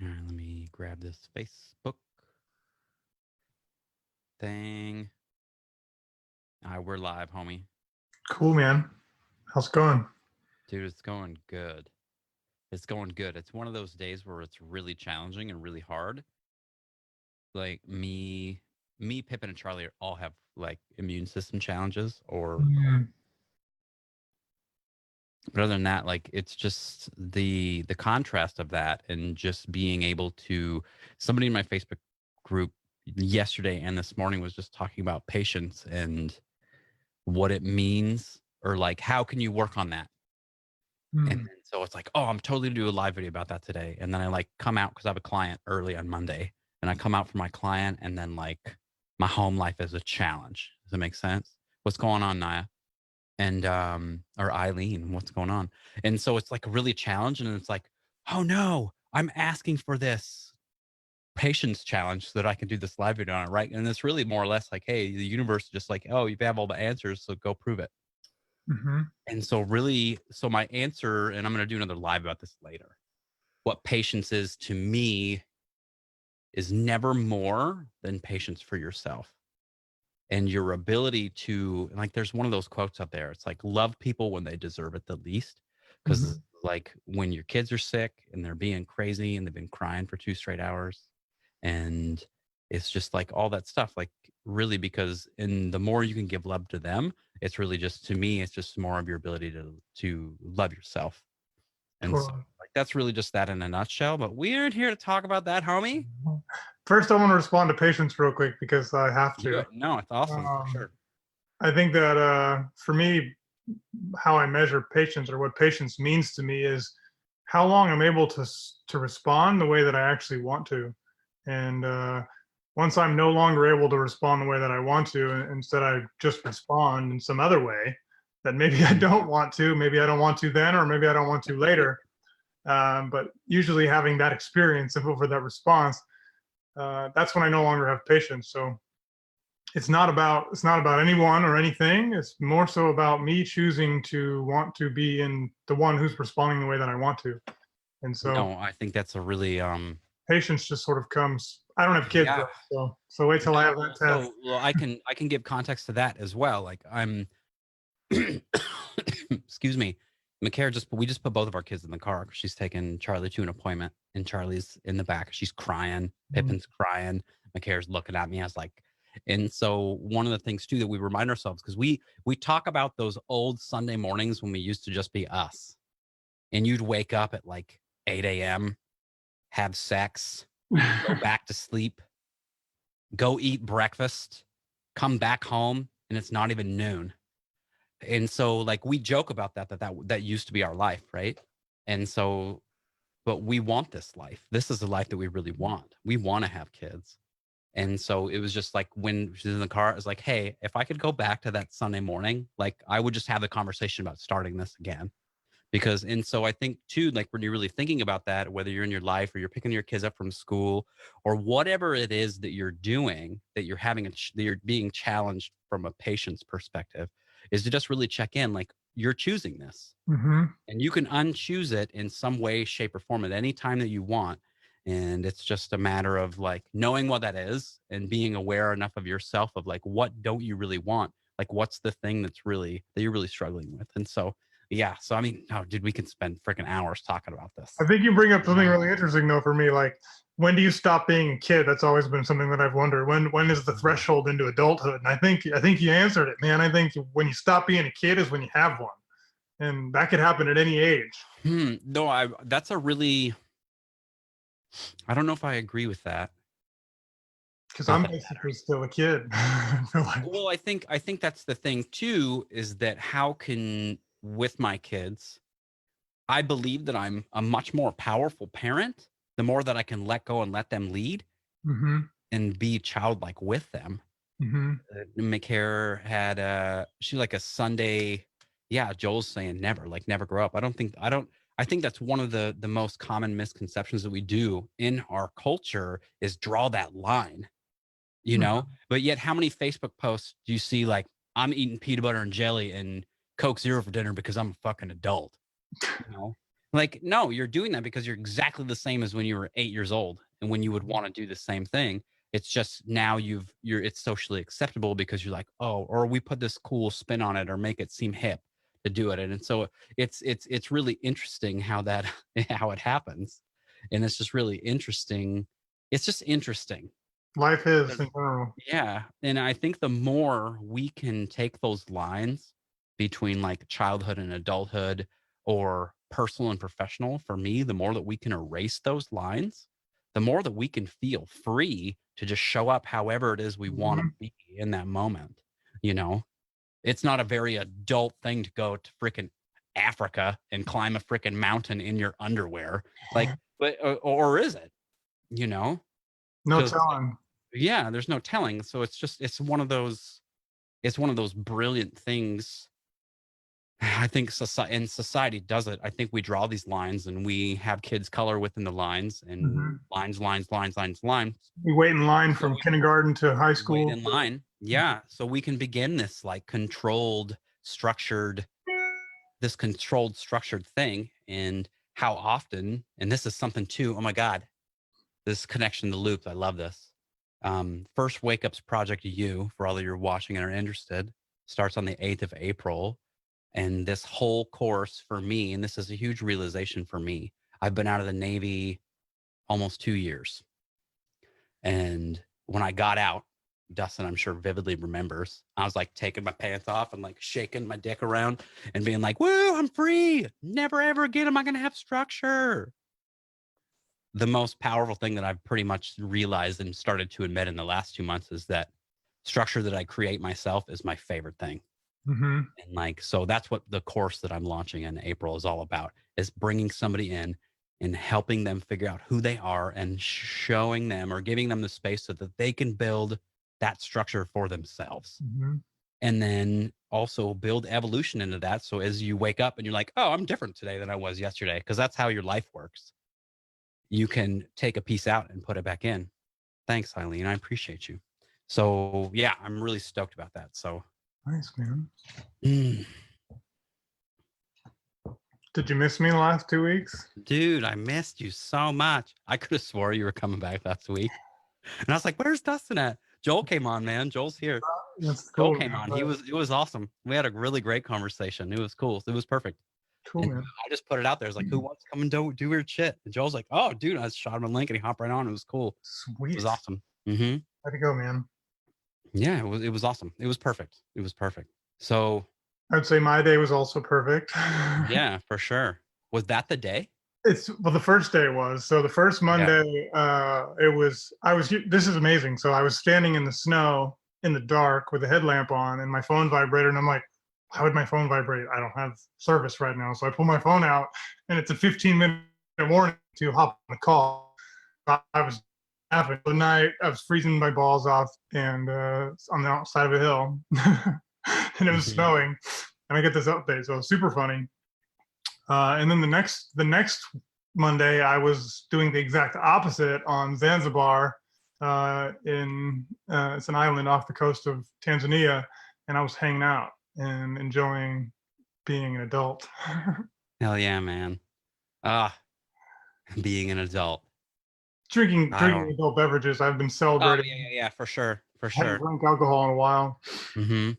All right, let me grab this Facebook thing. All right, we're live, homie. Cool, man. How's it going? Dude, it's going good. It's going good. It's one of those days where it's really challenging and really hard. Like Pippin, and Charlie all have like immune system challenges but other than that, like it's just the contrast of that and just being able to somebody in my Facebook group yesterday and this morning was just talking about patience and what it means or like how can you work on that. And then, so it's like, oh, I'm totally gonna do a live video about that today. And then I like come out because I have a client early on Monday, and I come out for my client, and then like my home life is a challenge. Does that make sense? What's going on, Naya? And or Eileen, what's going on? And so it's like really challenging, and it's like, oh no, I'm asking for this patience challenge so that I can do this live video on it, right? And it's really more or less like, hey, the universe is just like, oh, you have all the answers, so go prove it. And so really, so my answer, and I'm going to do another live about this later. What patience is to me is never more than patience for yourself and your ability to, like, there's one of those quotes up there. It's like, love people when they deserve it the least. Because like when your kids are sick and they're being crazy and they've been crying for 2 straight hours, and it's just like all that stuff, like really, because in the more you can give love to them, it's really just, to me, it's just more of your ability to love yourself. And so like that's really just that in a nutshell, but we aren't here to talk about that, homie. First, I want to respond to patience real quick because I have to. No, it's awesome for sure. I think that for me, how I measure patience or what patience means to me is how long I'm able to respond the way that I actually want to. And once I'm no longer able to respond the way that I want to, and instead I just respond in some other way that maybe I don't want to, maybe I don't want to then, or maybe I don't want to later. But usually having that experience and for that response, that's when I no longer have patience. So it's not about anyone or anything. It's more so about me choosing to want to be in the one who's responding the way that I want to. And so no, I think that's a really patience just sort of comes. I don't have kids though, so wait till I have that test. So, well, I can give context to that as well. Like I'm excuse me, McCare we just put both of our kids in the car. She's taking Charlie to an appointment, and Charlie's in the back. She's crying. Pippin's crying. McCare's looking at me. I was like, and so one of the things too that we remind ourselves, because we talk about those old Sunday mornings when we used to just be us, and you'd wake up at like 8 a.m., have sex, go back to sleep, go eat breakfast, come back home, and it's not even noon. And so like we joke about that used to be our life, right? And so, but we want this life. This is the life that we really want. We want to have kids. And so it was just like when she's in the car, it was like, hey, if I could go back to that Sunday morning, like I would just have the conversation about starting this again. Because, and so I think too, like when you're really thinking about that, whether you're in your life or you're picking your kids up from school or whatever it is that you're doing, that you're having, that you're being challenged from a patient's perspective, is to just really check in, like you're choosing this. And you can unchoose it in some way, shape, or form at any time that you want. And it's just a matter of like knowing what that is and being aware enough of yourself of like, what don't you really want? Like, what's the thing that you're really struggling with? And so, yeah. So, I mean, oh, dude, we can spend freaking hours talking about this. I think you bring up something really interesting though for me. Like, when do you stop being a kid? That's always been something that I've wondered. When is the threshold into adulthood? And I think you answered it, man. I think when you stop being a kid is when you have one, and that could happen at any age. No, that's a really, I don't know if I agree with that. Because I'm basically still a kid. Well, I think that's the thing too, is that how can, with my kids, I believe that I'm a much more powerful parent the more that I can let go and let them lead and be childlike with them. McCare had she like a Sunday. Yeah, Joel's saying never grow up. I think that's one of the most common misconceptions that we do in our culture is draw that line, you know? But yet how many Facebook posts do you see like, I'm eating peanut butter and jelly and Coke Zero for dinner because I'm a fucking adult, you know? Like, no, you're doing that because you're exactly the same as when you were 8 years old and when you would want to do the same thing. It's just now it's socially acceptable because you're like, oh, or we put this cool spin on it or make it seem hip to do it. And so it's really interesting how that how it happens. And it's just really interesting. It's just interesting. Life is 'Cause in general. yeah, and I think the more we can take those lines between, like, childhood and adulthood or personal and professional, for me, the more that we can erase those lines, the more that we can feel free to just show up however it is we wanna Mhm. be in that moment, you know? It's not a very adult thing to go to fricking Africa and climb a fricking mountain in your underwear, like, but or is it, you know? No Because telling. yeah, there's no telling. So it's one of those brilliant things. I think society does it. I think we draw these lines and we have kids color within the lines and Mhm. lines. We wait in line So from kindergarten to high we wait school. in line. Yeah. So we can begin this like structured, this controlled, structured thing. And how often, and this is something too, oh my God, this connection to loops. I love this. First Wakeups Project U, for all of you watching and are interested, starts on the 8th of April. And this whole course for me, and this is a huge realization for me, I've been out of the Navy almost 2 years. And when I got out, Dustin, I'm sure vividly remembers, I was like taking my pants off and like shaking my dick around and being like, woo, I'm free. Never ever again am I going to have structure. The most powerful thing that I've pretty much realized and started to admit in the last 2 months is that structure that I create myself is my favorite thing. Mhm. And like, so that's what the course that I'm launching in April is all about, is bringing somebody in and helping them figure out who they are and showing them or giving them the space so that they can build that structure for themselves. Mhm. And then also build evolution into that. So as you wake up and you're like, oh, I'm different today than I was yesterday, because that's how your life works. You can take a piece out and put it back in. Thanks, Eileen. I appreciate you. So yeah, I'm really stoked about that. So Nice, man. mm, Did you miss me the last 2 weeks? dude, I missed you so much. I could have swore you were coming back last week. And I was like, where's Dustin at? Joel came on, man. Joel's here. That's Joel cool, came man. on. But It was awesome. We had a really great conversation. It was cool. It was perfect. cool, And man. I just put it out there. It's like, who wants to come and do weird shit? And Joel's like, oh, dude, I shot him a link and he hopped right on. It was cool. It was Sweet. awesome. Hmm. How'd it go, man? Yeah, it was awesome. It was perfect. It was perfect. So I'd say my day was also perfect. yeah, for sure. Was that the day? It's well, the first day was. So the first Yeah. Monday, it was I was this is amazing. So I was standing in the snow in the dark with a headlamp on and my phone vibrated and I'm like, why would my phone vibrate? I don't have service right now. So I pull my phone out and it's a 15-minute warning to hop on the call. I was having the night, I was freezing my balls off and on the outside of a hill. And it was Hmm. snowing. And I get this update. So it was super funny. And then the next Monday, I was doing the exact opposite on Zanzibar. In It's an island off the coast of Tanzania, and I was hanging out and enjoying being an adult. Hell yeah, man. Ah, being an adult. I Drinking don't. adult beverages. I've been Oh celebrating. yeah, for sure, for Hadn't sure. drank alcohol in a while. Hmm.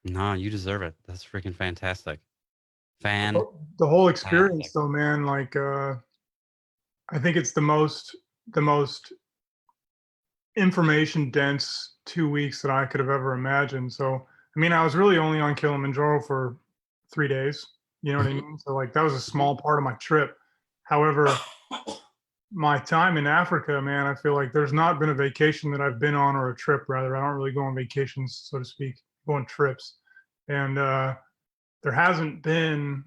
No, you deserve it. That's freaking fantastic. The whole experience, Fantastic. though, man. Like, I think it's the most information dense 2 weeks that I could have ever imagined. So, I mean, I was really only on Kilimanjaro for 3 days. You know what I Hmm. mean? So, like, that was a Hmm. small part of my trip. However, my time in Africa, man, I feel like there's not been a vacation that I've been on, or a trip rather. I don't really go on vacations, so to speak, go on trips. And there hasn't been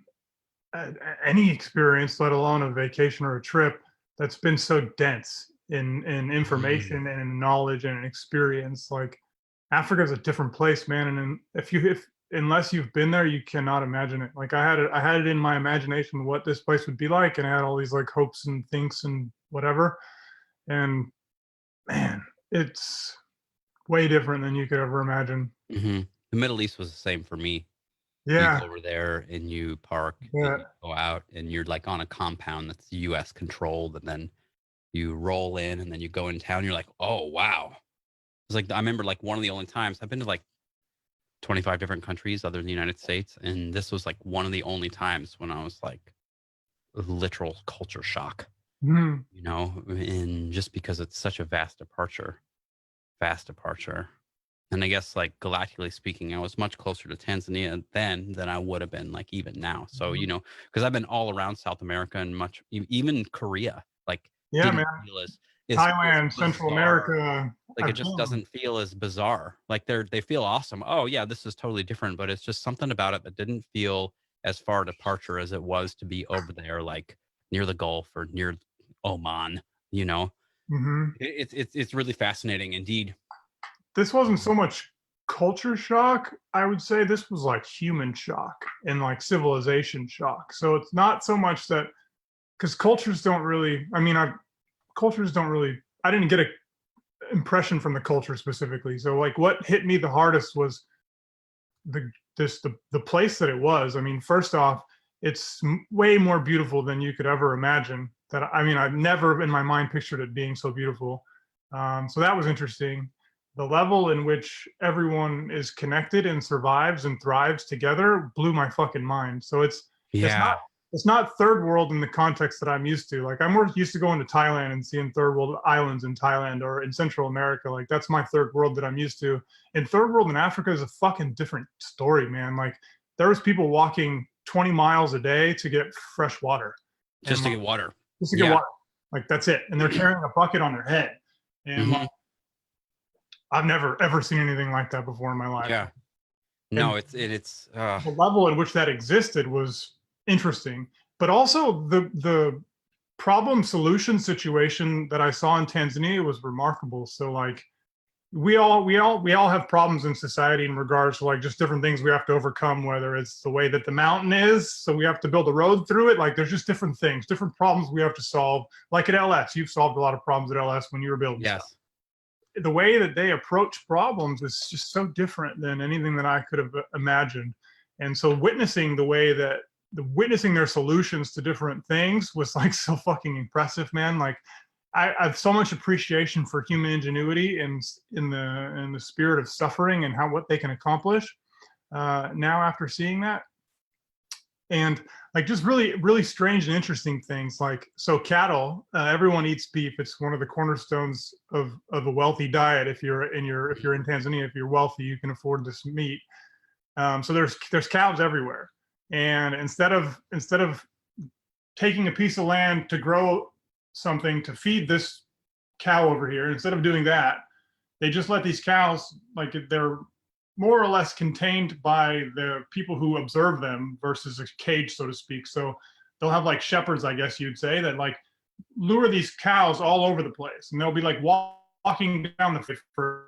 any experience, let alone a vacation or a trip, that's been so dense in Hmm. information and in knowledge and in experience. Like Africa's a different place, man. And if unless you've been there, you cannot imagine it. Like I had it in my imagination what this place would be like, and I had all these like hopes and thinks and whatever. And man, it's way different than you could ever imagine. Hmm. The Middle East was the same for me. You Yeah. go over there and you park and Yeah. you go out and you're like on a compound that's US controlled, and then you roll in and then you go in town, you're like, oh wow. It's like I remember like one of the only times I've been to like 25 different countries other than the United States, and this was like one of the only times when I was like literal culture shock, Mhm. you know, and just because it's such a vast departure. And I guess like galactically speaking, I was much closer to Tanzania then than I would have been like even now. So, you Mhm. know, because I've been all around South America and even Korea, like Yeah, didn't man. feel as Thailand, Central bizarre. America. Like it I've just been. doesn't feel as bizarre. Like they feel awesome. Oh yeah, this is totally different, but it's just something about it that didn't feel as far departure as it was to be over there, like near the Gulf or near Oman. You know, Mhm. it's really fascinating indeed. This wasn't so much culture shock. I would say this was like human shock and like civilization shock. So it's not so much that because cultures don't really. I mean, cultures don't really. I didn't get a impression from the culture specifically. So like what hit me the hardest was the place that it was. I mean, first off, it's way more beautiful than you could ever imagine. That I mean, I've never in my mind pictured it being so beautiful. So that was interesting. The level in which everyone is connected and survives and thrives together blew my fucking mind. So it's not Yeah. it's not third world in the context that I'm used to. Like I'm more used to going to Thailand and seeing third world islands in Thailand or in Central America. Like that's my third world that I'm used to. And third world in Africa is a fucking different story, man. Like there was people walking 20 miles a day to get fresh water, and Just to like, get water. just to get Yeah. water. Like that's it. And they're carrying a bucket on their head. And like, Hmm. I've never ever seen anything like that before in my life. Yeah. And No, it's the level at which that existed was interesting. But also the problem solution situation that I saw in Tanzania was remarkable. So like we all have problems in society in regards to like just different things we have to overcome, whether it's the way that the mountain is, so we have to build a road through it. Like there's just different things, different problems we have to solve. Like at LS, you've solved a lot of problems at LS when you were building stuff. yes. The way that they approach problems is just so different than anything that I could have imagined. And so witnessing their solutions to different things was like so fucking impressive, man. Like I have so much appreciation for human ingenuity and in the spirit of suffering and how what they can accomplish. Now after seeing that, and like just really strange and interesting things like so cattle. Everyone eats beef. It's one of the cornerstones of a wealthy diet. If you're in Tanzania, if you're wealthy, you can afford this meat. So there's cows everywhere, and instead of taking a piece of land to grow something to feed this cow over here, instead of doing that, they just let these cows, like they're more or less contained by the people who observe them versus a cage, so to speak. So they'll have like shepherds, I guess you'd say, that like lure these cows all over the place, and they'll be like walking down the for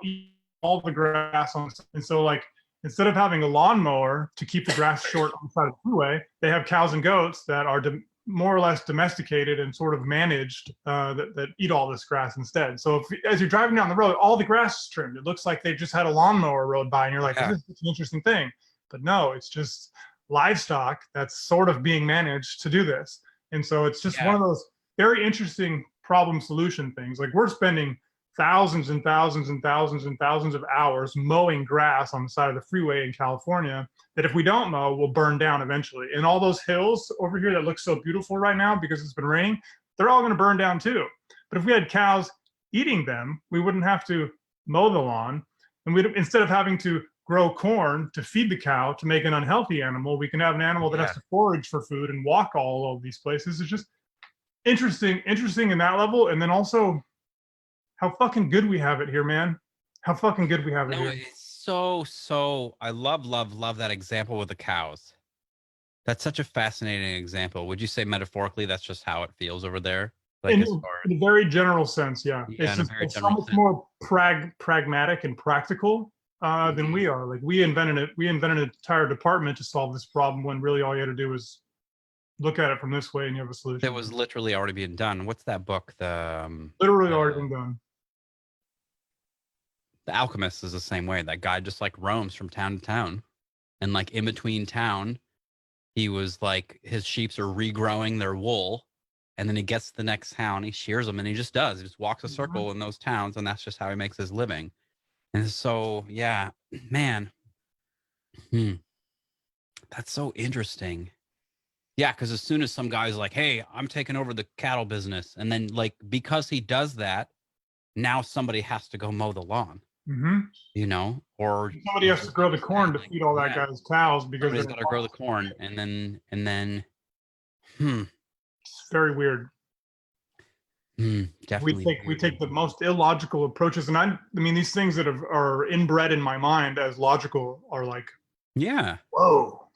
eat all the grass on. And so like instead of having a lawnmower to keep the grass short on the side of the freeway, they have cows and goats that are more or less domesticated and sort of managed that eat all this grass instead. So as you're driving down the road, all the grass is trimmed. It looks like they've just had a lawnmower rode by, and you're like, this Yeah. is such an interesting thing. But no, it's just livestock that's sort of being managed to do this. And so it's just one Yeah. of those very interesting problem solution things. Like we're spending thousands and thousands and thousands and thousands of hours mowing grass on the side of the freeway in California that if we don't mow will burn down eventually. And all those hills over here that look so beautiful right now because it's been raining, they're all going to burn down too. But if we had cows eating them, we wouldn't have to mow the lawn, and we instead of having to grow corn to feed the cow to make an unhealthy animal, we can have an animal that has Yeah. to forage for food and walk all of these places. It's just interesting in that level. And then also how fucking good we have it here, man. How fucking good we have it No, here. it's so I love that example with the cows. That's such a fascinating example. Would you say metaphorically that's just how it feels over there? Like In, as far as in a very general sense, yeah. yeah, It's in a just very it's so general much sense. more pragmatic and practical than Mhm. we are. Like we invented it. We invented an entire department to solve this problem when really all you had to do was look at it from this way and you have a That solution. was literally already being done. What's that book? Literally already The been done. The Alchemist is the same way. That guy just like roams from town to town And like in between town, he was like, his sheeps are regrowing their wool. And then he gets to the next town, he shears them, and he just does. He just walks a Mhm. circle in those towns, and that's just how he makes his living. And so, yeah, man, hmm, that's so interesting. Yeah, because as soon as some guy's like, "Hey, I'm taking over the cattle business," and then like because he does that, now somebody has to go mow the lawn, Mhm. or Somebody has to just grow like the you said, corn to like feed all that yeah, guy's cows because somebody's they're got to grow the corn, and then, hmm, it's very weird. we definitely take we weird. take the most illogical approaches, and I mean these things that are inbred in my mind as logical are like, Yeah, whoa,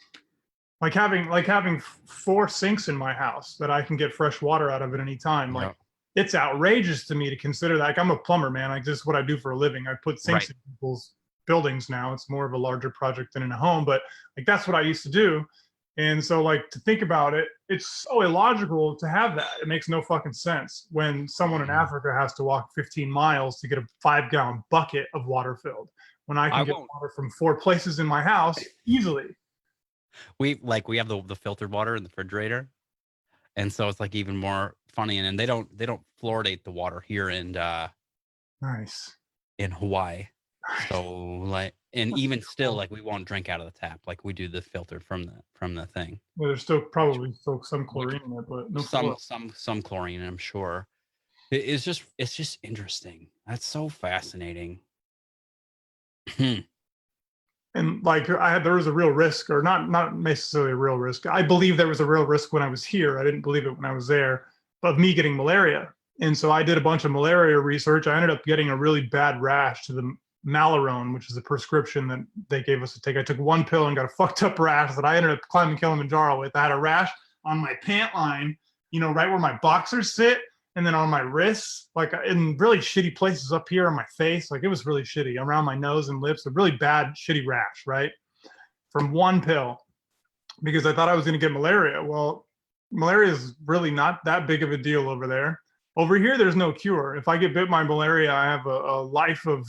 like having four sinks in my house that I can get fresh water out of at any time. Like yeah, it's outrageous to me to consider that. Like I'm a plumber, man. Like this is what I do for a living. I put sinks right. in people's buildings now. It's more of a larger project than in a home, but like that's what I used to do. And so like to think about it, it's so illogical to have that. It makes no fucking sense when someone in Mm. Africa has to walk 15 miles to get a 5 gallon bucket of water filled when I I can get won't. water from four places in my house easily. We have the filtered water in the refrigerator, and so it's like even more funny. And they don't fluoridate the water here Nice. in Hawaii. Nice. So like, and That's even still, cool. like we won't drink out of the tap. Like we do the filter from the thing, Well, there's still which probably still some which chlorine in it, but no some fluoride. some chlorine, I'm sure. It's just interesting. That's so fascinating. And like there was a real risk, or not necessarily a real risk. I believe there was a real risk when I was here. I didn't believe it when I was there, of me getting malaria. And so I did a bunch of malaria research. I ended up getting a really bad rash to the Malarone, which is a prescription that they gave us to take. I took one pill and got a fucked up rash that I ended up climbing Kilimanjaro with. I had a rash on my pant line, right where my boxers sit, and then on my wrists, like in really shitty places up here on my face. Like it was really shitty around my nose and lips, a really bad, shitty rash, right? From one pill because I thought I was going to get malaria. Well, malaria is really not that big of a deal over there. Over here, there's no cure. If I get bit by malaria, I have a life of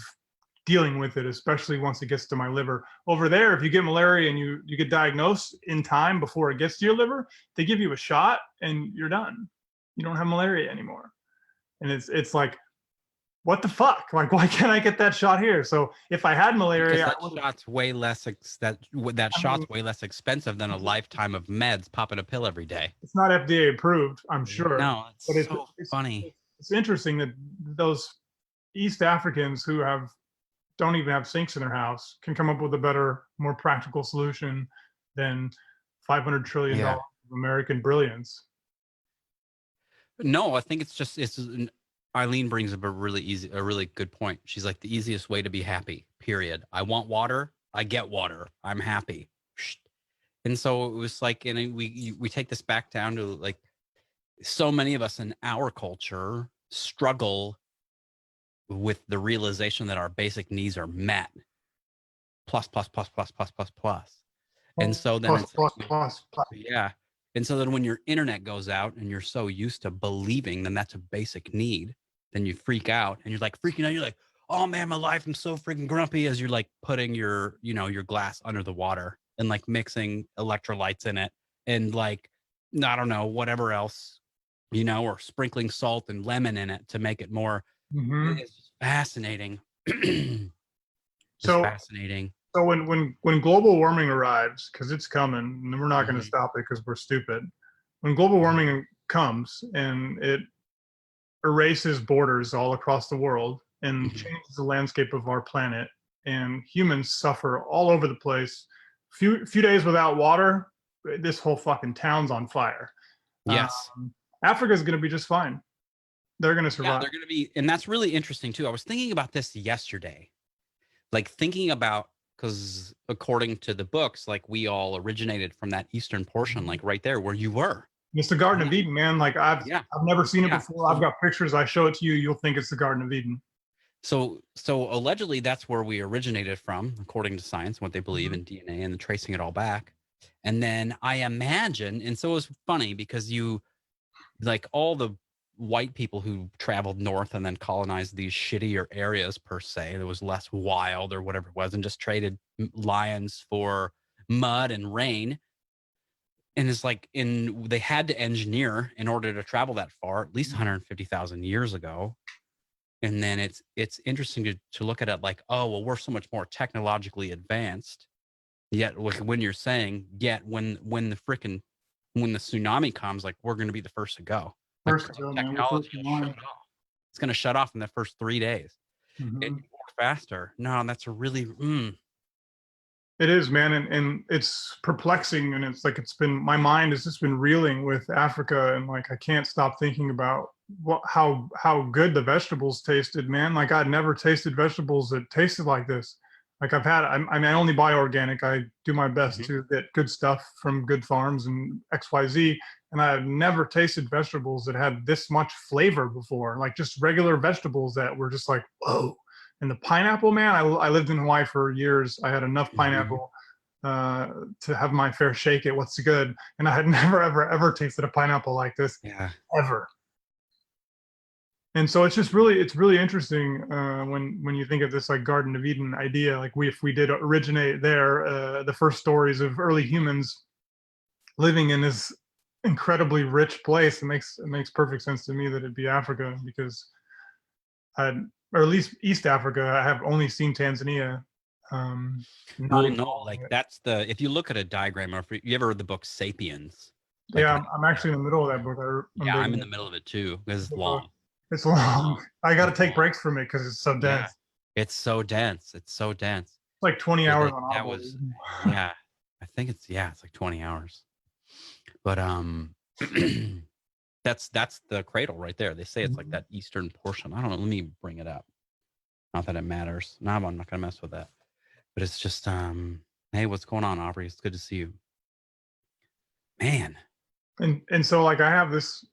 dealing with it, especially once it gets to my liver. Over there, if you get malaria and you get diagnosed in time before it gets to your liver, they give you a shot and you're done. You don't have malaria anymore. And it's like, what the fuck? Like, why can't I get that shot here? So if I had Because malaria, I that would have. shot's way less that I mean, shot's way less expensive than a lifetime of meds popping a pill every day. it's not FDA approved, I'm sure, No, it's but it's so it's funny. it's interesting that those East Africans who have don't even have sinks in their house can come up with a better, more practical solution than $500 trillion Yeah. of American brilliance. No, I think Eileen brings up a really good point. She's like the easiest way to be happy. Period. I want water. I get water. I'm happy. And so it was like, and we take this back down to like so many of us in our culture struggle with the realization that our basic needs are met. Plus, plus, plus, plus, plus, plus, plus. And so then Plus, it's plus, like, plus, plus. yeah. And so then when your internet goes out and you're so used to believing then that's a basic need, then you freak out and you're like freaking out. You're like, oh man, my life, I'm so freaking grumpy as you're like putting your glass under the water and like mixing electrolytes in it and like, I don't know, whatever else, or sprinkling salt and lemon in it to make it more. Mm-hmm. It's just fascinating. Just So, fascinating. so when global warming arrives, because it's coming, and we're not going to Mhm. stop it because we're stupid. When global warming comes and it erases borders all across the world and Mhm. changes the landscape of our planet, and humans suffer all over the place. Few days without water, this whole fucking town's on fire. Yes. Africa's going to be just fine. They're going to Yeah, survive. they're going to be, and that's really interesting too. I was thinking about this yesterday, like thinking about because according to the books, like we all originated from that eastern portion, like right there where you were. It's the Garden And of then, Eden, man. Like yeah, I've never seen it yeah. before. I've got pictures. I show it to you, you'll think it's the Garden of Eden. So allegedly that's where we originated from, according to science, what they believe Mhm. in DNA and tracing it all back. And then I imagine, and so it was funny because you like all the white people who traveled north and then colonized these shittier areas per se that was less wild or whatever it was and just traded lions for mud and rain. And it's like they had to engineer in order to travel that far, at least 150,000 years ago. And then it's interesting to look at it like, oh, well, we're so much more technologically advanced. Yet when you're saying, yet when the tsunami comes, like we're going to be the first to go. Like First to go, man. We're technology first in will shut line. it off. It's going to shut off in the first 3 days. It Mm-hmm. work faster. No, that's a really It is, man, and it's perplexing, and it's like my mind has just been reeling with Africa, and like I can't stop thinking about how good the vegetables tasted, man. Like I'd never tasted vegetables that tasted like this. Like I mean, I only buy organic. I do my best Mhm. to get good stuff from good farms and XYZ, and I've never tasted vegetables that had this much flavor before. Like just regular vegetables that were just like, whoa. And the pineapple, man, I lived in Hawaii for years. I had enough Mhm. pineapple to have my fair shake at what's good. And I had never, ever, ever tasted a pineapple like this Yeah. ever. And so it's really interesting when you think of this like Garden of Eden idea. Like if we did originate there, the first stories of early humans living in this incredibly rich place, it makes perfect sense to me that it'd be Africa because or at least East Africa. I have only seen Tanzania. Not Well, even no, all of like it. that's if you look at a diagram, or if you ever read the book Sapiens, like Yeah, that, I'm actually in the middle of that book. I'm yeah, I'm in digging the it. middle of it too because it's Uh, long. It's It's long. long. I got to It's take long. breaks from it because it's so Yeah. dense. It's It's so dense. It's so dense. like 20 But hours like on that Audible. was, yeah, I think it's like 20 hours. But that's the cradle right there. They say it's like Mhm. that eastern portion. I don't know. Let me bring it up. Not that it matters. No, I'm not gonna mess with that. But it's just hey, what's going on, Aubrey? It's good to see you. Man. And so like I have this.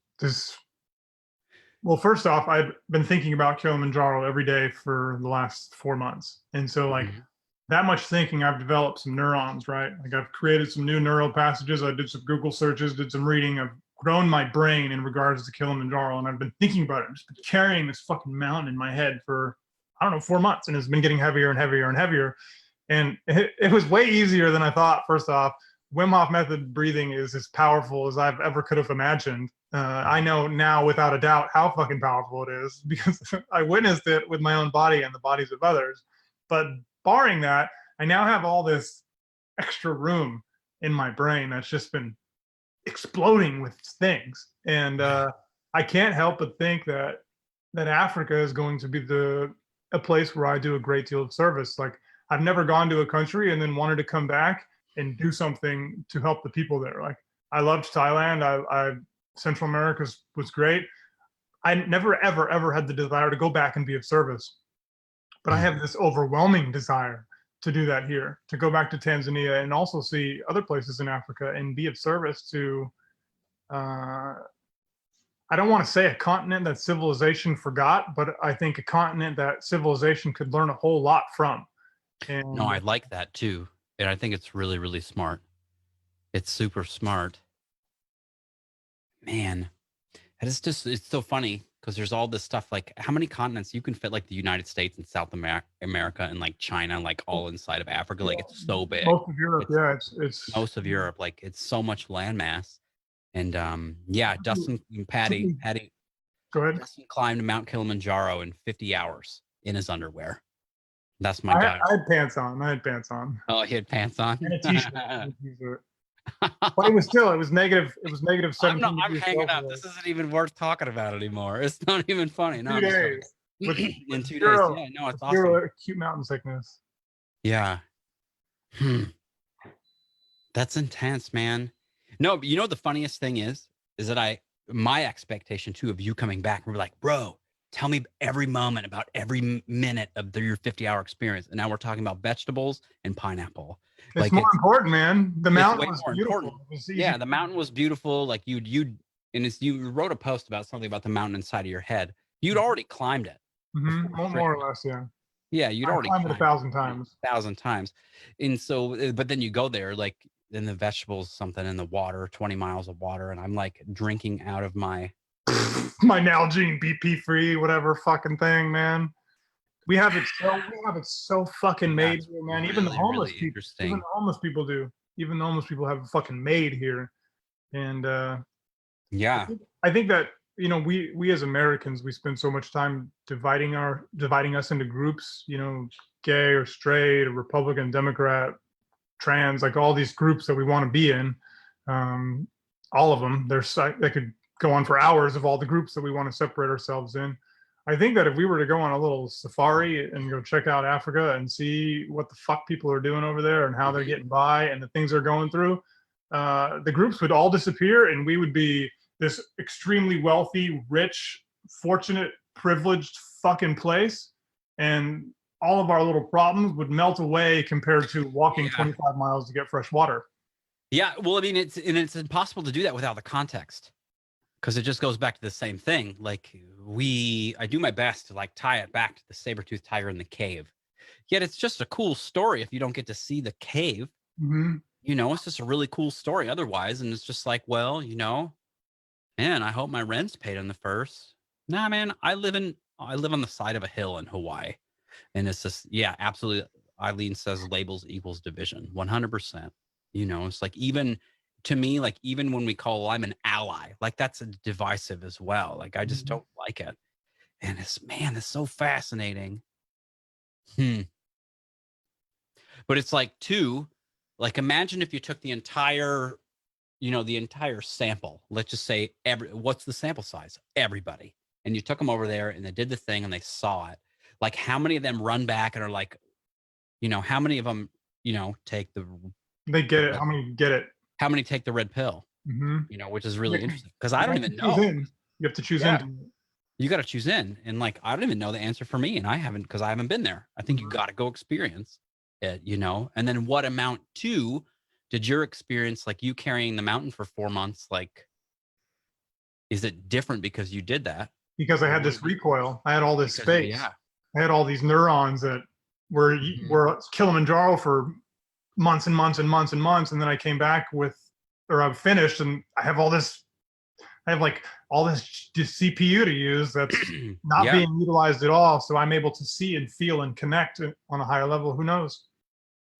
Well, first off, I've been thinking about Kilimanjaro every day for the last 4 months, and so like Mhm. that much thinking, I've developed some neurons, right? Like I've created some new neural passages. I did some Google searches, did some reading. I've grown my brain in regards to Kilimanjaro, and I've been thinking about it. I've just been carrying this fucking mountain in my head for I don't know 4 months, and it's been getting heavier and heavier and heavier. And it was way easier than I thought. First off, Wim Hof method breathing is as powerful as I've ever could have imagined. I know now without a doubt how fucking powerful it is because I witnessed it with my own body and the bodies of others. But barring that, I now have all this extra room in my brain that's just been exploding with things. And Yeah. I can't help but think that Africa is going to be a place where I do a great deal of service. Like I've never gone to a country and then wanted to come back and do something to help the people there. Like I loved Thailand. I Central America was great. I never ever ever had the desire to go back and be of service, but I Mm. have this overwhelming desire to do that here, to go back to Tanzania and also see other places in Africa and be of service to uh, I don't want to say a continent that civilization forgot, but I think a continent that civilization could learn a whole lot from. No, And I like that too. And I think it's really, really smart. It's super smart. Man. And it's so funny because there's all this stuff like how many continents you can fit like the United States and South America and like China, like all inside of Africa. Like it's so big. most of Europe, It's yeah, it's most of Europe. Like it's so much landmass. And yeah, Dustin and Patty, go ahead. Dustin climbed Mount Kilimanjaro in 50 hours in his underwear. That's my I, guy. I had pants on. I had pants on Oh, he had pants and on. a t-shirt. And a t-shirt. But it was negative. It was negative I'm not. 17 I'm degrees hanging up. Celsius. This isn't even worth talking about anymore. It's not even funny. No, Two I'm just joking. days with In 2 days. Yeah, no, it's awesome. zero acute mountain sickness. Yeah. Hmm. That's intense, man. No, but you know the funniest thing is that my expectation too of you coming back, we're like, bro, tell me every moment about every minute of your 50-hour experience. And now we're talking about vegetables and pineapple. It's Like more important, man. The it's mountain way was more beautiful. important. It was easy. Yeah, the mountain was beautiful. Like you wrote a post about something about the mountain inside of your head. You'd already climbed it before More straight. or less, yeah. Yeah, you'd I already climbed it a climbed it thousand times. 1,000 times. And so, but then you go there, like then the vegetables, something in the water, 20 miles of water, and I'm like drinking out of my My Nalgene BP free, whatever fucking thing, man. We have it so fucking made that's here, man. really, really Even the interesting. homeless people do. even the homeless people have a fucking maid here. And Yeah. I think that, you know, we as Americans, we spend so much time dividing us into groups, you know, gay or straight or Republican, Democrat, trans, like all these groups that we want to be in. Um, all of them. They could go on for hours of all the groups that we want to separate ourselves in. I think that if we were to go on a little safari and go check out Africa and see what the fuck people are doing over there and how they're getting by and the things they're going through, the groups would all disappear and we would be this extremely wealthy, rich, fortunate, privileged fucking place. And all of our little problems would melt away compared to walking Yeah. 25 miles to get fresh water. Yeah. Well, I mean, it's impossible to do that without the context, because it just goes back to the same thing. Like I do my best to like tie it back to the saber-toothed tiger in the cave. Yet it's just a cool story if you don't get to see the cave. Mm-hmm. You know, it's just a really cool story otherwise. And it's just like, well, you know, man, I hope my rent's paid on the first. Nah, man, I live on the side of a hill in Hawaii. And it's just, yeah, absolutely. Eileen says labels equals division, 100%. You know, it's like, even to me, like, even when we call I'm an ally, like that's a divisive as well. Like, I just don't like it. And it's so fascinating. But it's like, too, like, imagine if you took the entire sample. Let's just say what's the sample size? Everybody. And you took them over there and they did the thing and they saw it. Like, how many of them run back and are like, you know, how many of them, you know, take They get it. How many get it? how many take the red pill? Mm-hmm. You know, which is really Yeah. interesting, because I don't even know. You have to choose Yeah. in. You got to choose in, and like, I don't even know the answer for me, and I haven't, because I haven't been there. I think you got to go experience it, you know. And then what amount to did your experience, like you carrying the mountain for 4 months, like, is it different because you did that? Because I had this recoil. I had all this space. Yeah. I had all these neurons that were Kilimanjaro for months and months and months and months, and then I came back I've finished, and I have all this. I have like all this CPU to use that's not being utilized at all. So I'm able to see and feel and connect on a higher level. Who knows?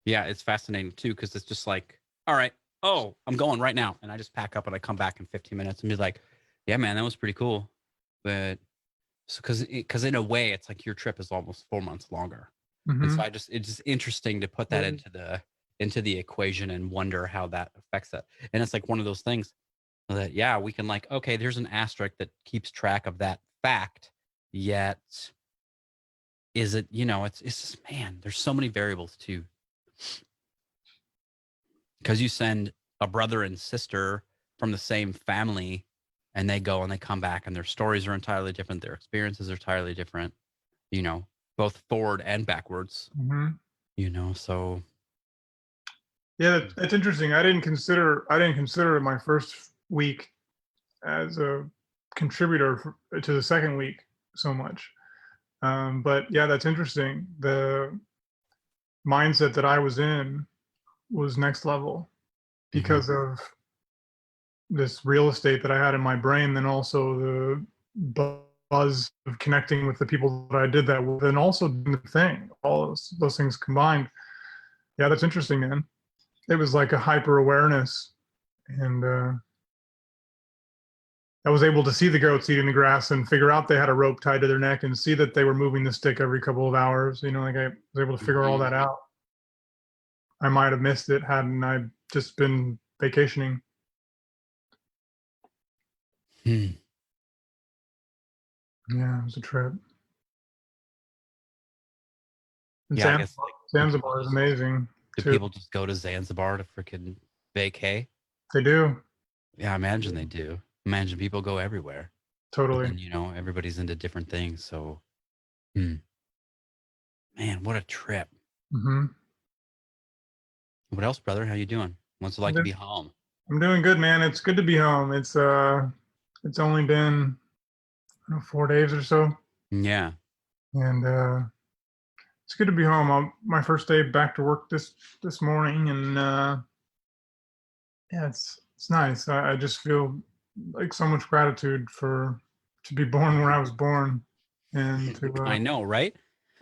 Yeah, it's fascinating too, because it's just like, all right, oh, I'm going right now, and I just pack up and I come back in 15 minutes and be like, yeah, man, that was pretty cool. But because in a way, it's like your trip is almost 4 months longer. And so it's just interesting to put that into the equation and wonder how that affects that. And it's like one of those things that, yeah, we can like, okay, there's an asterisk that keeps track of that fact. Yet, is it, you know, it's just, man, there's so many variables too. Because you send a brother and sister from the same family, and they go and they come back, and their stories are entirely different. Their experiences are entirely different, you know, both forward and backwards, you know, so. Yeah, that's interesting. I didn't consider my first week as a contributor to the second week so much. But yeah, that's interesting. The mindset that I was in was next level because of this real estate that I had in my brain, then also the buzz of connecting with the people that I did that with, and also doing the thing, all those things combined. Yeah, that's interesting, man. It was like a hyper awareness, and I was able to see the goats eating the grass and figure out they had a rope tied to their neck and see that they were moving the stick every couple of hours. You know, like I was able to figure all that out. I might have missed it hadn't I just been vacationing. Yeah, it was a trip. And Yeah, I guess like, Zanzibar is amazing. Do people just go to Zanzibar to freaking vacay? They do. Yeah, I imagine they do. Imagine people go everywhere. Totally. And, you know, everybody's into different things. So, man, what a trip. What else, brother? How you doing? What's it like to be home? I'm doing good, man. It's good to be home. It's only been 4 days or so. Yeah. And it's good to be home. My first day back to work this morning, and yeah, it's nice. I just feel like so much gratitude to be born where I was born, and to I know, right?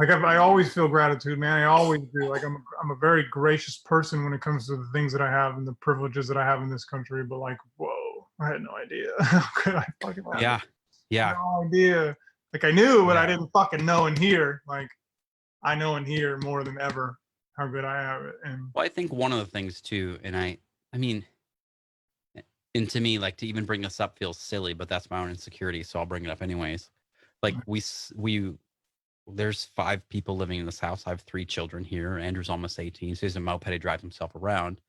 Like I always feel gratitude, man. I always do. Like I'm a very gracious person when it comes to the things that I have and the privileges that I have in this country. But like, whoa, I had no idea how good I fucking have it. Yeah. Yeah. No idea. Like I knew, but I Yeah. didn't fucking know and hear. Like I know and hear more than ever how good I have it. And Well, I think one of the things too, and I mean, and to me, like to even bring this up feels silly, but that's my own insecurity, so I'll bring it up anyways. Like there's 5 people living in this house. I have 3 children here. Andrew's almost 18, so he's a moped. He drives himself around.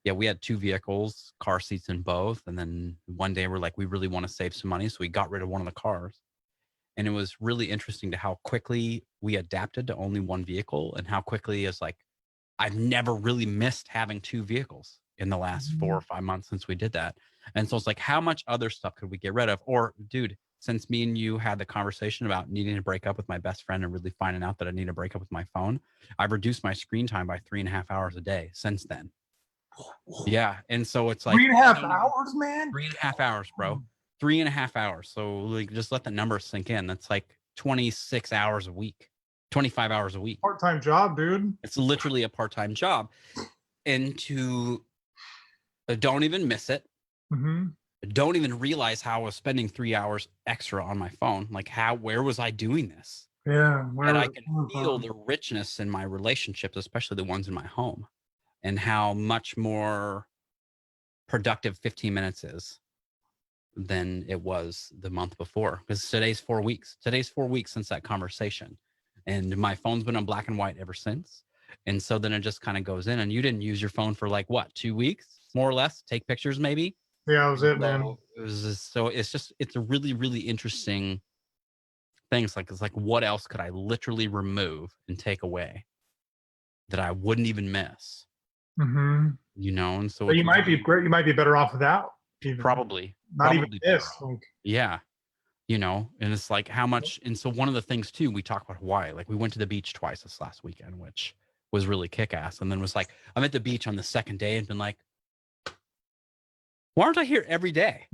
Yeah, we had 2 vehicles, car seats in both, and then one day we're like, we really want to save some money, so we got rid of one of the cars. And it was really interesting to how quickly we adapted to only one vehicle, and how quickly it's like I've never really missed having 2 vehicles in the last 4 or 5 months since we did that. And so it's like, how much other stuff could we get rid of? Or, dude, since me and you had the conversation about needing to break up with my best friend and really finding out that I need to break up with my phone, I've reduced my screen time by 3.5 hours a day since then. Yeah. And so it's like 3.5 hours, man. 3.5 hours, bro. 3.5 hours. So like, just let the numbers sink in. That's like 26 hours a week, 25 hours a week. Part-time job, dude. It's literally a part-time job. And to don't even miss it. Mm-hmm. Don't even realize how I was spending 3 hours extra on my phone. Like where was I doing this? Yeah. And I can feel the richness in my relationships, especially the ones in my home, and how much more productive 15 minutes is than it was the month before. Because today's 4 weeks. Today's 4 weeks since that conversation. And my phone's been on black and white ever since. And so then it just kind of goes in, and you didn't use your phone for like what, 2 weeks, more or less, take pictures maybe. Yeah, that was it, man. So it was just, so it's a really, really interesting thing. It's like, what else could I literally remove and take away that I wouldn't even miss? Mm-hmm. You know, and so But you might be great. You might be better off without. Probably. Not even this. Like, yeah. You know, and it's like how much. And so one of the things too, we talk about Hawaii. Like we went to the beach twice this last weekend, which was really kick ass. And then was like, I'm at the beach on the second day and been like, why aren't I here every day?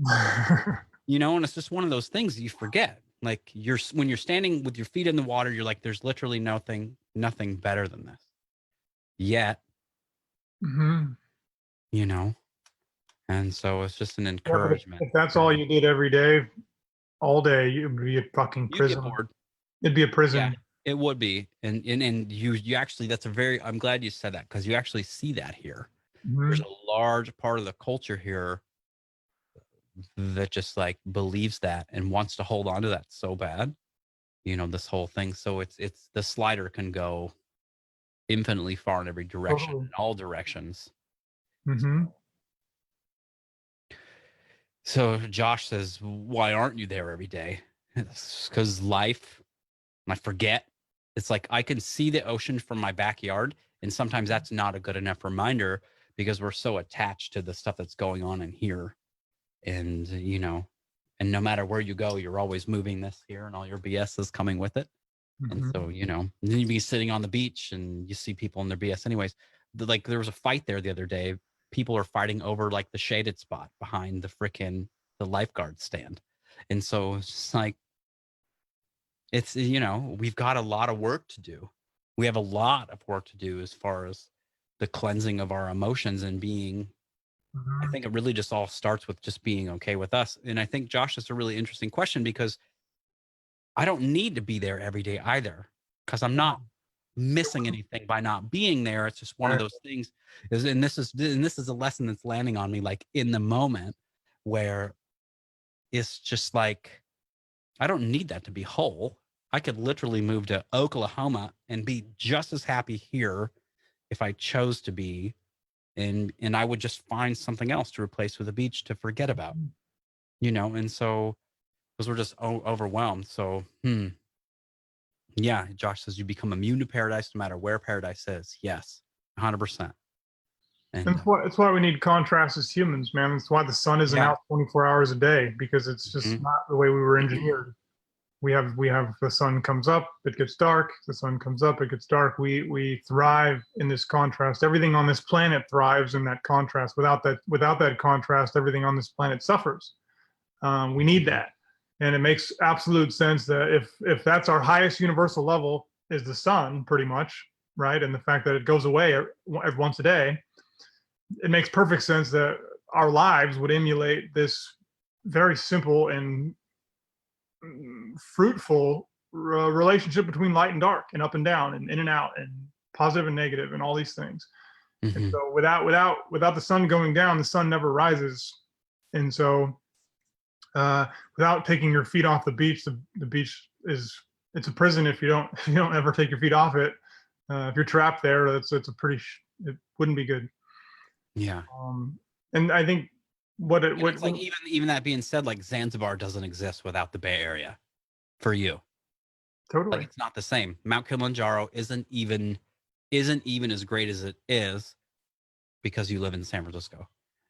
You know, and it's just one of those things that you forget. Like when you're standing with your feet in the water, you're like, there's literally nothing better than this. Yet, mm-hmm. You know, and so it's just an encouragement. If that's all you did every day, all day, it would be a fucking prison. You'd get bored. It'd be a prison. Yeah, it would be. And you actually, that's a very, I'm glad you said that, because you actually see that here. Mm-hmm. There's a large part of the culture here that just like believes that and wants to hold on to that so bad, you know, this whole thing. So it's the slider can go infinitely far in every direction, in all directions. Mm-hmm. So Josh says, why aren't you there every day? It's because life, and I forget. It's like I can see the ocean from my backyard, and sometimes that's not a good enough reminder because we're so attached to the stuff that's going on in here. And, you know, and no matter where you go, you're always moving this here, and all your BS is coming with it. Mm-hmm. And so, you know, then you'd be sitting on the beach and you see people in their BS anyways. Like there was a fight there the other day. People are fighting over like the shaded spot behind the lifeguard stand. And so it's just like, it's, you know, we've got a lot of work to do. We have a lot of work to do as far as the cleansing of our emotions and being, mm-hmm. I think it really just all starts with just being okay with us. And I think, Josh, that's a really interesting question, because I don't need to be there every day either, because I'm not missing anything by not being there. It's just one of those things and this is a lesson that's landing on me like in the moment, where it's just like, I don't need that to be whole. I could literally move to Oklahoma and be just as happy here if I chose to be. And I would just find something else to replace with a beach to forget about, you know? And so, because we're just overwhelmed. So, yeah, Josh says you become immune to paradise no matter where paradise is. Yes, 100%. And it's why we need contrast as humans, man. It's why the sun isn't out 24 hours a day, because it's just mm-hmm. not the way we were engineered. We have the sun comes up, it gets dark. The sun comes up, it gets dark. We thrive in this contrast. Everything on this planet thrives in that contrast. Without that contrast, everything on this planet suffers. We need that. And it makes absolute sense that if that's our highest universal level, is the sun, pretty much, right? And the fact that it goes away every once a day, it makes perfect sense that our lives would emulate this very simple and fruitful relationship between light and dark and up and down and in and out and positive and negative and all these things. And Mm-hmm. so without the sun going down, the sun never rises. And so without taking your feet off the beach, the beach is it's a prison if you don't if you don't ever take your feet off it. If you're trapped there, it's a pretty it wouldn't be good. Yeah. And I think what it And it's like even that being said, like Zanzibar doesn't exist without the Bay Area for you. Like totally it's not the same. Mount Kilimanjaro isn't even as great as it is because you live in San Francisco.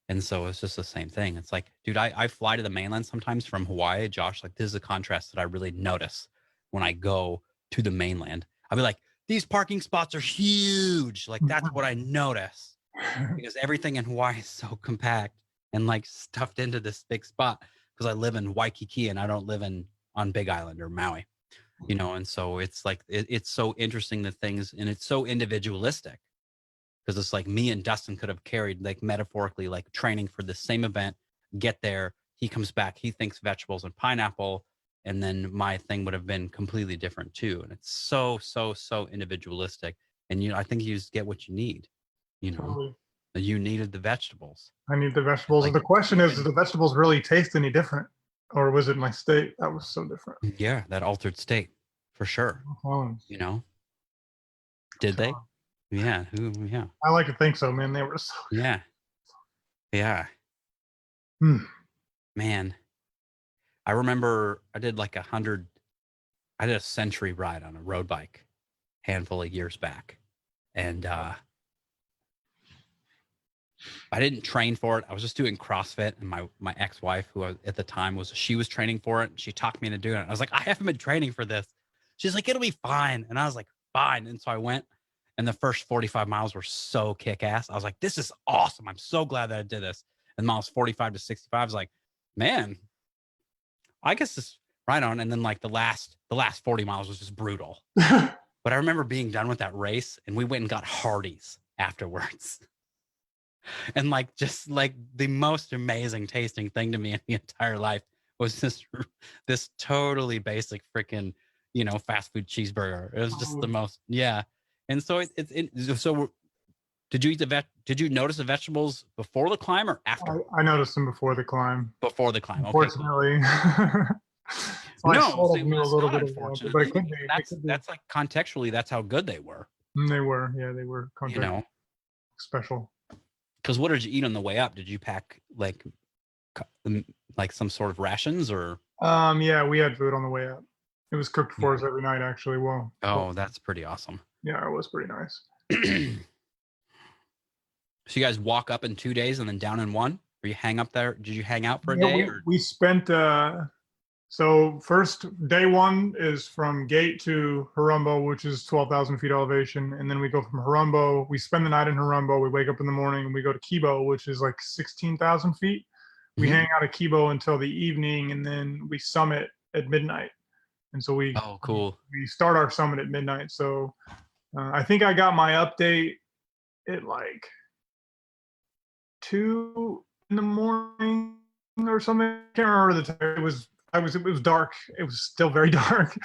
And so it's just the same thing. It's like, dude, I fly to the mainland sometimes from Hawaii. Josh, like this is a contrast that I really notice when I go to the mainland. I'll be like, these parking spots are huge. Like that's what I notice because everything in Hawaii is so compact and like stuffed into this big spot because I live in Waikiki and I don't live on Big Island or Maui, and so it's like it's so interesting the things and it's so individualistic because it's like me and Dustin could have carried like metaphorically like training for the same event, get there, he comes back, he thinks vegetables and pineapple, and then my thing would have been completely different too. And it's so individualistic. And I think you just get what you need, you know. totally. You needed the vegetables. I need the vegetables. Like The question is, even do the vegetables really taste any different, or was it my state that was so different? yeah, that altered state for sure. Um, You know, did they? Yeah. Who? Yeah. I like to think so, man. They were so. Yeah. Yeah. Hmm. Man, I remember I did like 100. I did a century ride on a road bike, handful of years back, and I didn't train for it. I was just doing CrossFit, and my ex wife, who at the time she was training for it. And she talked me into doing it. I was like, I haven't been training for this. She's like, it'll be fine, and I was like, fine. And so I went, and the first 45 miles were so kick ass. I was like, this is awesome. I'm so glad that I did this. And miles 45 to 65, I was like, man, I guess this right on. And then like the last 40 miles was just brutal. But I remember being done with that race, and we went and got Hardee's afterwards. And like just like the most amazing tasting thing to me in the entire life was this totally basic freaking fast food cheeseburger. It was just the most And so so did you notice the vegetables before the climb or after? I noticed them before the climb. Before the climb. Okay, cool. Unfortunately, so I No, sort see, of knew a it's little not bit about it, but it unfortunately could be. because It could be. that's like contextually that's how good they were. They were, yeah, they were You contact know, special. because what did you eat on the way up? Did you pack like some sort of rations or? Yeah, we had food on the way up. It was cooked for us every night, actually. Well, Oh, that's pretty awesome. yeah, it was pretty nice. So you guys walk up in 2 days and then down in one? Or you hang up there? Did you hang out for a Yeah, day? we Or we spent so first day one is from Gate to Harumbo, which is 12,000 feet elevation, and then we go from Harumbo. We spend the night in Harumbo. We wake up in the morning and we go to Kibo, which is like 16,000 feet. We Mhm. hang out at Kibo until the evening, and then we summit at midnight. And so Oh, cool. we start our summit at midnight. So I think I got my update at like 2 in the morning or something. I can't remember the time. It was dark. It was still very dark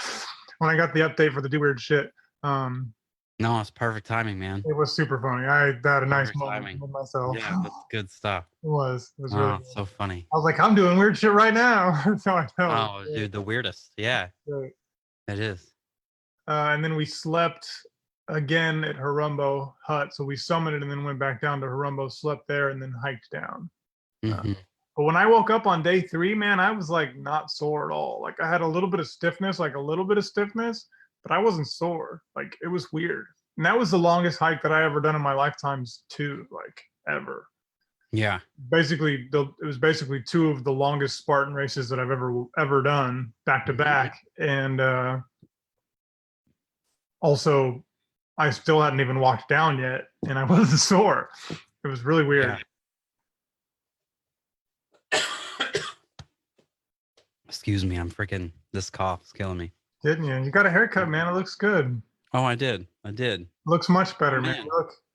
when I got the update for the do weird shit. No, it's perfect timing, man. It was super funny. I had a nice Perfect moment timing. with myself. Yeah, that's good stuff. It was. It was really Oh, good. it's so funny. I was like, I'm doing weird shit right now. So I know. Oh, dude, the weirdest. Yeah, Great. it is. And then we slept again at Harumbo Hut. So we summited and then went back down to Harumbo, slept there, and then hiked down. Hmm. But when I woke up on day 3, man, I was like not sore at all. Like I had a little bit of stiffness, but I wasn't sore. Like it was weird. And that was the longest hike that I ever done in my lifetimes too, like ever. Yeah. It was basically 2 of the longest Spartan races that I've ever done back to back. And also I still hadn't even walked down yet and I wasn't sore. It was really weird. Yeah. Excuse me, this cough is killing me. Didn't you? You got a haircut, man. It looks good. Oh, I did. I did. Looks much Oh better, man. man.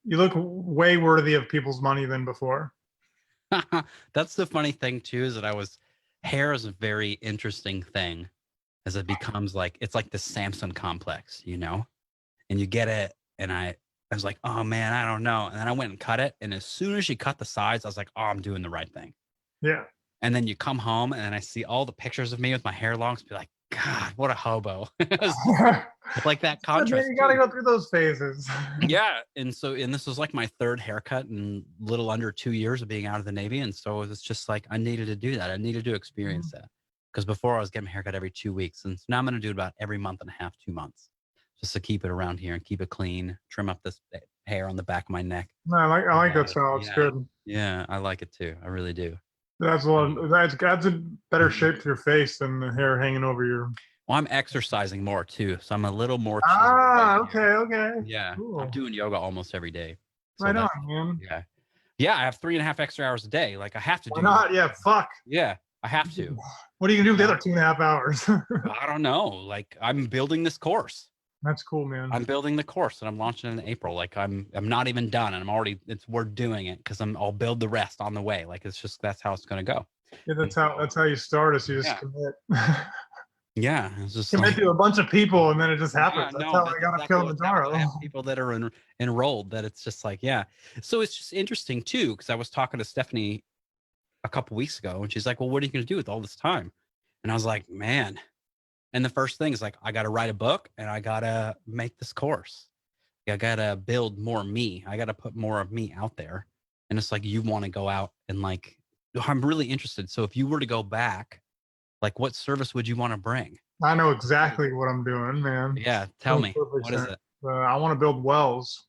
You look way worthy of people's money than before. That's the funny thing too, is that hair is a very interesting thing as it becomes like, it's like the Samson complex, you know? And you get it. And I was like, oh man, I don't know. And then I went and cut it. And as soon as she cut the sides, I was like, oh, I'm doing the right thing. Yeah. And then you come home and I see all the pictures of me with my hair long, be like, God, what a hobo. It's just like that Good, man. contrast You got to too. go through those phases. Yeah. And this was like my third haircut in little under 2 years of being out of the Navy. And so it's just like, I needed to do that. I needed to experience that. Because before I was getting my haircut every 2 weeks. And so now I'm going to do it about every month and a half, 2 months, just to keep it around here and keep it clean, trim up this hair on the back of my neck. No, I like that style. It's Yeah. good. Yeah. I like it too. I really do. That's a better shape to your face than the hair hanging over your. Well, I'm exercising more too, so I'm a little more chiseled right Ah, okay, here. okay. Yeah, I'm Cool. doing yoga almost every day, so Right on, that's man. yeah, yeah. I have 3.5 extra hours a day. Like I have to Why do yoga. not? Yeah, fuck. Yeah, I have to. What are you gonna do with the Yeah. other 2.5 hours? I don't know. Like I'm building this course. That's cool, man. I'm building the course, and I'm launching it in April. Like I'm not even done, and I'm already. We're doing it because I'll build the rest on the way. Like it's just that's how it's gonna go. Yeah, And that's how you start. Is you just yeah, commit. yeah. It's just Commit like to a bunch of people, and then it just yeah, happens. That's no, how I that's got up exactly what's happening. I Kilimanjaro. have people that are enrolled that it's just like, yeah. So it's just interesting too, because I was talking to Stephanie a couple weeks ago and she's like, well, what are you going to do with all this time? And I was like, man. And the first thing is like, I got to write a book and I got to make this course. I got to build more me. I got to put more of me out there. And it's like, you want to go out and like, I'm really interested. So if you were to go back, like what service would you want to bring? I know exactly what I'm doing, man. Yeah. Tell Makes me, perfect what is sense. it? I want to build wells.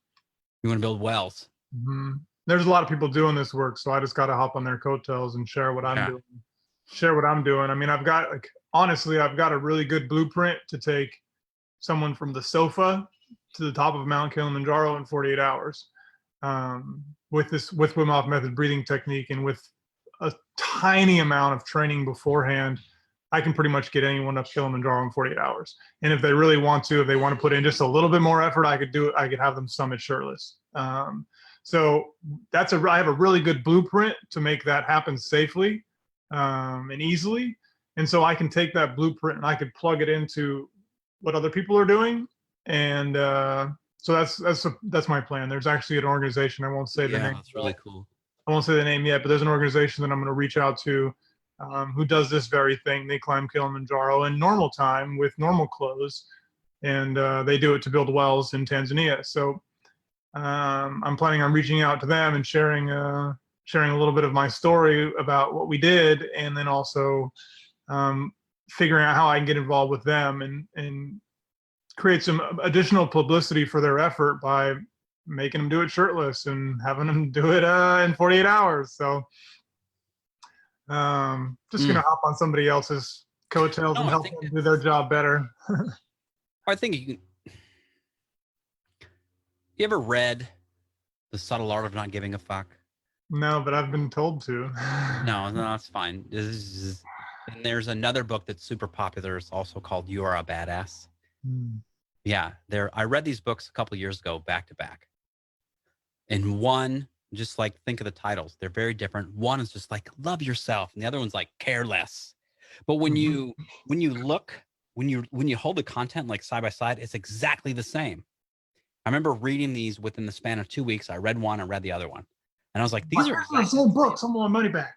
You want to build wells? There's a lot of people doing this work, so I just got to hop on their coattails and share what I'm Yeah. doing. Share what I'm doing. I mean, I've got honestly, I've got a really good blueprint to take someone from the sofa to the top of Mount Kilimanjaro in 48 hours. With Wim Hof method breathing technique and with a tiny amount of training beforehand, I can pretty much get anyone up Kilimanjaro in 48 hours. And if they really want to, if they want to put in just a little bit more effort, I could do it. I could have them summit shirtless. So I have a really good blueprint to make that happen safely and easily. And so I can take that blueprint and I could plug it into what other people are doing. And so that's my plan. There's actually an organization. I won't say the Yeah, name. that's really cool. I won't say the name yet, but there's an organization that I'm going to reach out to who does this very thing. They climb Kilimanjaro in normal time with normal clothes, and they do it to build wells in Tanzania. So I'm planning on reaching out to them and sharing a little bit of my story about what we did, and then also figuring out how I can get involved with them and create some additional publicity for their effort by making them do it shirtless and having them do it in 48 hours. So just gonna hop on somebody else's coattails No, and I help think them do their job better. I think you ever read The Subtle Art of Not Giving a Fuck? No, but I've been told to. No, that's fine. And there's another book that's super popular. It's also called You Are a Badass. Yeah, I read these books a couple of years ago, back to back. And one, just like think of the titles, they're very different. One is just like love yourself, and the other one's like care less. But when you look, when you hold the content like side by side, it's exactly the same. I remember reading these within the span of 2 weeks. I read one, I read the other one, and I was like, these are the same books. I want my money back.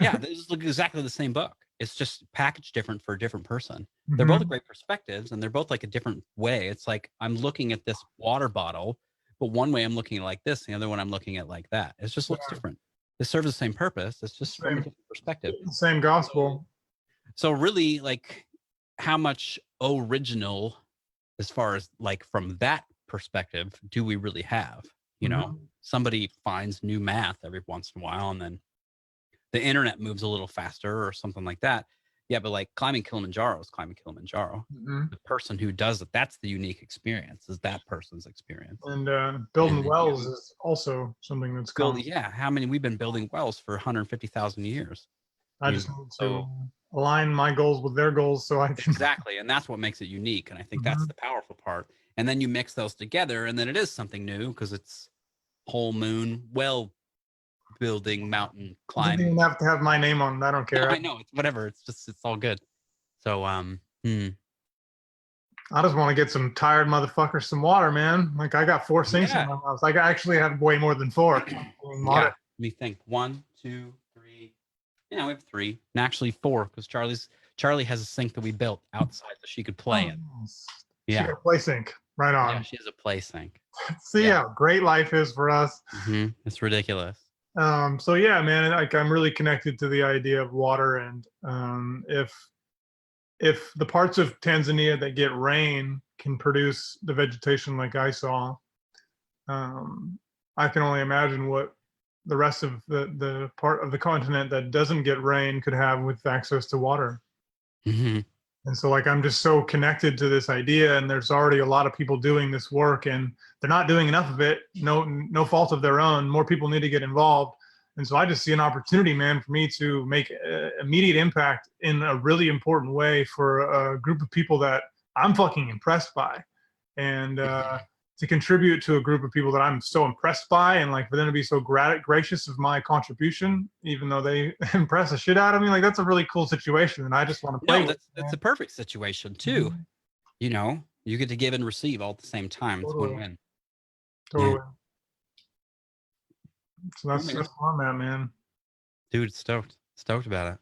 yeah, this is exactly the same book. It's just packaged different for a different person. They're both great perspectives, and they're both like a different way. It's like I'm looking at this water bottle, but one way I'm looking at it like this, the other one I'm looking at like that. It just looks different. It serves the same purpose. It's just from a different perspective. Same gospel. So really, like, how much original, as far as like from that perspective, do we really have? You know, somebody finds new math every once in a while, and then the internet moves a little faster or something like that. Yeah, but like climbing Kilimanjaro is climbing Kilimanjaro. The person who does it, that's the unique experience, is that person's experience. And building wells is also something that's cool. Yeah, we've been building wells for 150,000 years. I just need to align my goals with their goals so I can. Exactly, and that's what makes it unique. And I think that's the powerful part. And then you mix those together, and then it is something new because it's whole moon, well building, mountain It doesn't climb. even have to have my name on it. I don't No, care. I know. It's whatever. It's all good. So, I just want to get some tired motherfuckers some water, man. Like I got 4 sinks in yeah. my house. Like I actually have way more than four. Yeah. Let me think. 1, 2, 3. Yeah, we have 3. And actually 4, because Charlie has a sink that we built outside so she could play in. She Yeah. got a play sink. Right on. Yeah, she has a play sink. See how great life is for us. It's ridiculous. So yeah, man, like I'm really connected to the idea of water, and if the parts of Tanzania that get rain can produce the vegetation like I saw, I can only imagine what the rest of the part of the continent that doesn't get rain could have with access to water. And so like I'm just so connected to this idea, and there's already a lot of people doing this work, and they're not doing enough of it. No fault of their own. More people need to get involved. And so I just see an opportunity, man, for me to make immediate impact in a really important way for a group of people that I'm fucking impressed by, and to contribute to a group of people that I'm so impressed by, and like for them to be so gracious of my contribution, even though they impress the shit out of me. Like that's a really cool situation, and I just want to play. No, that's a perfect situation too. You know, you get to give and receive all at the same time. It's win-win. Totally. Yeah. So that's where I'm at, man. Dude, stoked about it.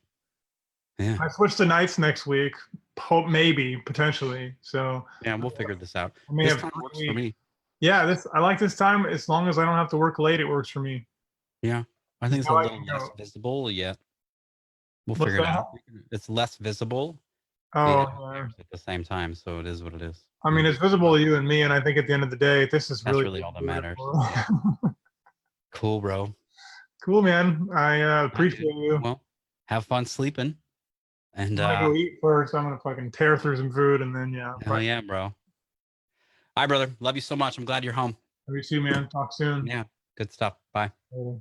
Yeah. I switch to nights next week. Hope maybe potentially. So yeah, we'll figure this out. I may this have time works for me. Yeah, I like this time. As long as I don't have to work late, it works for me. Yeah, I think it's a little less visible yet. We'll figure it out. It's less visible. Oh, at the same time, so it is what it is. I mean, it's visible to you and me, and I think at the end of the day, this is really all that matters. Yeah. Cool, bro. Cool, man. I appreciate you. Well, have fun sleeping. And I'm gonna go eat first. I'm gonna fucking tear through some food, and then hell yeah, bro. All right, brother. Love you so much. I'm glad you're home. Love you too, man. Talk soon. Yeah, good stuff. Bye. Later.